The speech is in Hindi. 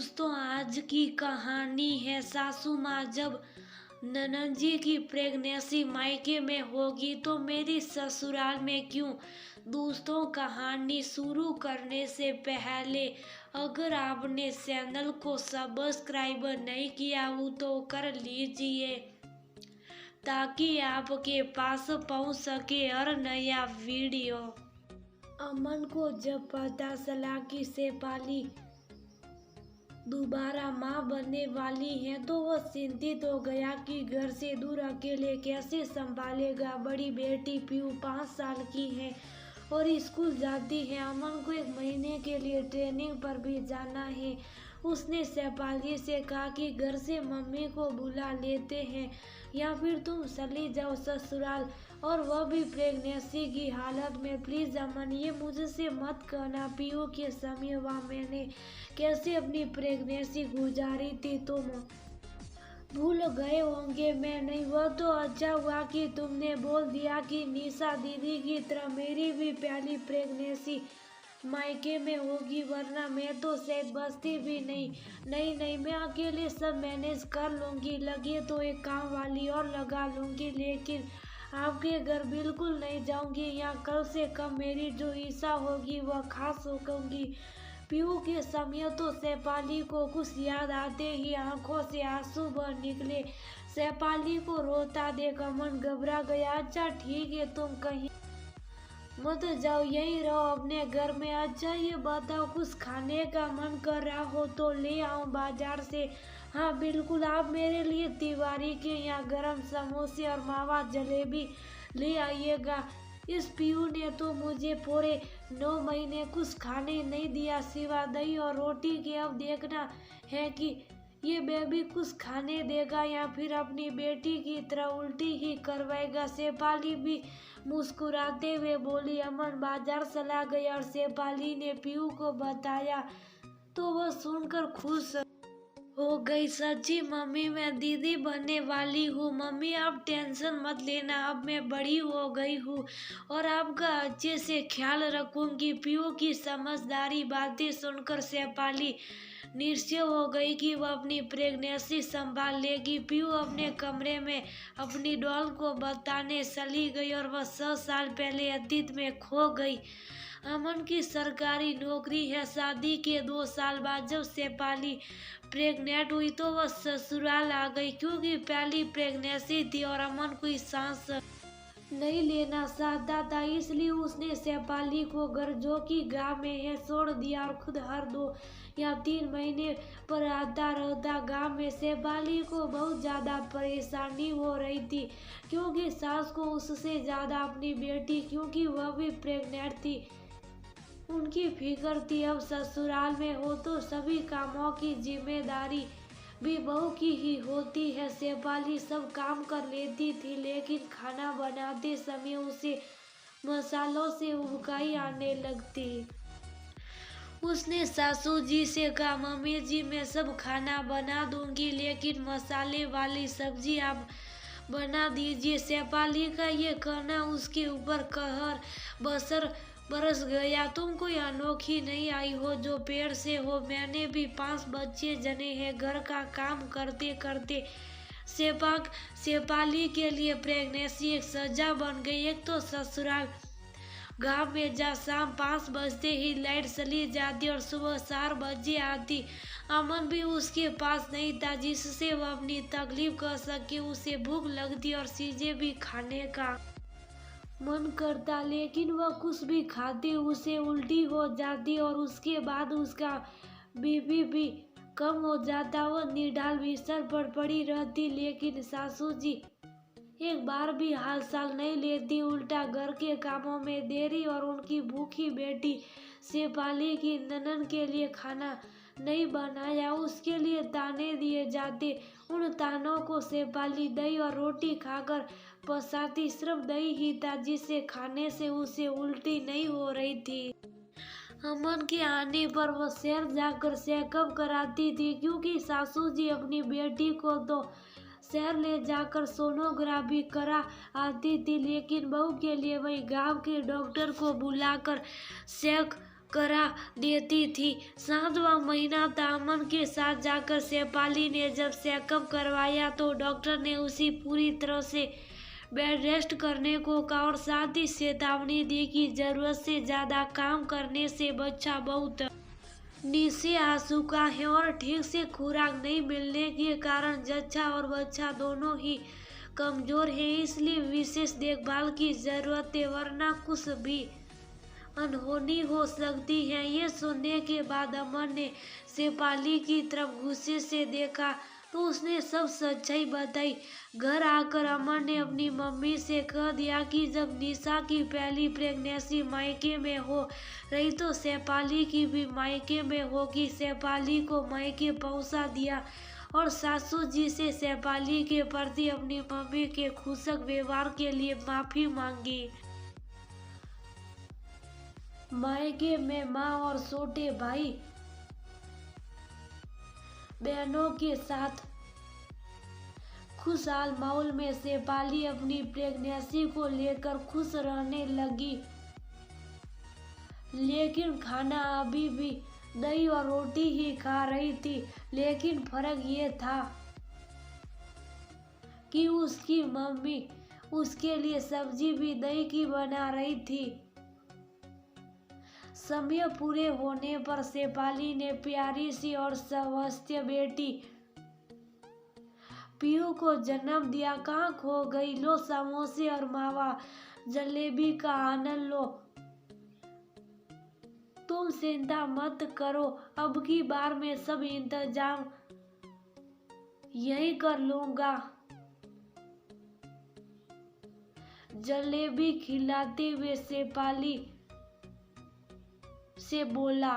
दोस्तों, आज की कहानी है सासू माँ जब ननद जी की प्रेगनेंसी मायके में होगी तो मेरी ससुराल में क्यों। दोस्तों, कहानी शुरू करने से पहले अगर आपने चैनल को सब्सक्राइब नहीं किया हो तो कर लीजिए ताकि आपके पास पहुंच सके हर नया वीडियो। अमन को जब पता चला कि शेफाली दोबारा माँ बनने वाली है तो वह चिंतित हो गया कि घर से दूर अकेले कैसे संभालेगा। बड़ी बेटी पीयू 5 साल की है और स्कूल जाती है। अमन को 1 महीने के लिए ट्रेनिंग पर भी जाना है। उसने शेफाली से कहा कि घर से मम्मी को बुला लेते हैं या फिर तुम चली जाओ ससुराल, और वह भी प्रेगनेंसी की हालत में। प्लीज अमन, ये मुझसे मत कहना। पीयू के समय वह मैंने कैसे अपनी प्रेगनेंसी गुजारी थी तुम भूल गए होंगे। मैं नहीं। वह तो अच्छा हुआ कि तुमने बोल दिया कि निशा दीदी की तरह मेरी भी पहली प्रेगनेंसी मायके में होगी, वरना मैं तो शायद बचती भी नहीं। नहीं, मैं अकेले सब मैनेज कर लूंगी। लगे तो एक काम वाली और लगा लूंगी, लेकिन आपके घर बिल्कुल नहीं जाऊंगी। यहाँ कल से कम मेरी जो ईसा होगी वह खास होगी। पीयू के समय तो शेफाली को कुछ याद आते ही आंखों से आंसू बह निकले। शेफाली को रोता देख अमन घबरा गया। अच्छा ठीक है, तुम कहीं मत जाओ, यहीं रहो अपने घर में। अच्छा ये बताओ, कुछ खाने का मन कर रहा हो तो ले आओ बाजार से। हाँ बिल्कुल, आप मेरे लिए तिवारी के यहाँ गरम समोसे और मावा जलेबी ले आइएगा। इस पीयू ने तो मुझे पूरे 9 महीने कुछ खाने नहीं दिया सिवा दही और रोटी के। अब देखना है कि ये बेबी कुछ खाने देगा या फिर अपनी बेटी की तरह उल्टी ही करवाएगा। शेफाली भी मुस्कुराते हुए बोली। अमन बाजार चला गया और शेफाली ने पीयू को बताया तो वह सुनकर खुश हो गई। सच्ची मम्मी, मैं दीदी बनने वाली हूँ। मम्मी आप टेंशन मत लेना, अब मैं बड़ी हो गई हूँ और आपका अच्छे से ख्याल रखूंगी। पीयू की समझदारी बातें सुनकर शेफाली निश्चय हो गई कि वह अपनी प्रेगनेंसी संभाल लेगी। पीयू अपने कमरे में अपनी डॉल को बताने चली गई और वह 100 साल पहले अतीत में खो गई। अमन की सरकारी नौकरी है। शादी के 2 साल बाद जब शेफाली प्रेग्नेंट हुई तो वह ससुराल आ गई, क्योंकि पहली प्रेगनेंसी थी और अमन कोई सांस नहीं लेना चाहता था। इसलिए उसने शेफाली को घर जो कि गांव में है छोड़ दिया और खुद हर 2 या 3 महीने पर आता रहता। गांव में शेफाली को बहुत ज़्यादा परेशानी हो रही थी, क्योंकि सास को उससे ज़्यादा अपनी बेटी, क्योंकि वह भी प्रेग्नेंट थी, उनकी फिक्र थी। अब ससुराल में हो तो सभी कामों की जिम्मेदारी भी बहू की ही होती है। शेफाली सब काम कर लेती थी, लेकिन खाना बनाते समय उसे मसालों से उबकाई आने लगती। उसने सासू जी से कहा, मम्मी जी मैं सब खाना बना दूंगी, लेकिन मसाले वाली सब्जी आप बना दीजिए। शेफाली का ये कहना उसके ऊपर कहर बसर बरस गया। तुम कोई अनोखी नहीं आई हो जो पेड़ से हो। मैंने भी 5 बच्चे जने हैं। घर का काम करते करते शेफाली के लिए प्रेगनेंसी एक सजा बन गई। एक तो ससुराल गांव में जहाँ शाम 5 बजते ही लाइट चली जाती और सुबह 4 बजे आती। अमन भी उसके पास नहीं था जिससे वह अपनी तकलीफ कह सके। उसे भूख लगती और चीजें भी खाने का मन करता, लेकिन वह कुछ भी खाती उसे उल्टी हो जाती और उसके बाद उसका बीपी भी कम हो जाता। वह निढाल बिस्तर पर पड़ी रहती, लेकिन सासू जी एक बार भी हाल चाल नहीं लेती। उल्टा घर के कामों में देरी और उनकी भूखी बेटी शेफाली की ननद के लिए खाना नहीं बनाया, उसके लिए ताने दिए जाते। उन तानों को शेफाली दही और रोटी खाकर पछताती। सिर्फ दही ही था जिसे खाने से उसे उल्टी नहीं हो रही थी। अमन के आने पर वह शहर जाकर चेकअप कराती थी, क्योंकि सासू जी अपनी बेटी को तो शहर ले जाकर सोनोग्राफी करा आती थी, लेकिन बहू के लिए वही गांव के डॉक्टर को बुलाकर चेक करा देती थी। 7वां महीना था। अमन के साथ जाकर शेफाली ने जब चेकअप करवाया तो डॉक्टर ने उसे पूरी तरह से बेड रेस्ट करने को कहा और साथ ही चेतावनी दी कि जरूरत से ज्यादा काम करने से बच्चा बहुत नीचे आ चुका है और ठीक से खुराक नहीं मिलने के कारण जच्चा और बच्चा दोनों ही कमजोर है, इसलिए विशेष देखभाल की जरूरत है, वरना कुछ भी अनहोनी हो सकती है। ये सुनने के बाद अमन ने शेफाली की तरफ गुस्से से देखा तो उसने सब सच्चाई बताई। घर आकर अमन ने अपनी मम्मी से कह दिया कि जब निशा की पहली प्रेगनेंसी मायके में हो रही तो शेफाली की भी मायके में होगी। शेफाली को मायके पहुंचा दिया और सासू जी से शेफाली के प्रति अपनी मम्मी के खुशक व्यवहार के लिए माफी मांगी। मायके में माँ और छोटे भाई बहनों के साथ खुशहाल माहौल में शेफाली अपनी प्रेगनेंसी को लेकर खुश रहने लगी, लेकिन खाना अभी भी दही और रोटी ही खा रही थी। लेकिन फर्क ये था कि उसकी मम्मी उसके लिए सब्जी भी दही की बना रही थी। समय पूरे होने पर शेफाली ने प्यारी सी और स्वस्थ बेटी पीयू को जन्म दिया। कहाँ खो गई? लो समोसे और मावा जलेबी का आनंद लो। तुम चिंता मत करो, अब की बार मैं सब इंतजाम यही कर लूंगा। जलेबी खिलाते हुए शेफाली से बोला।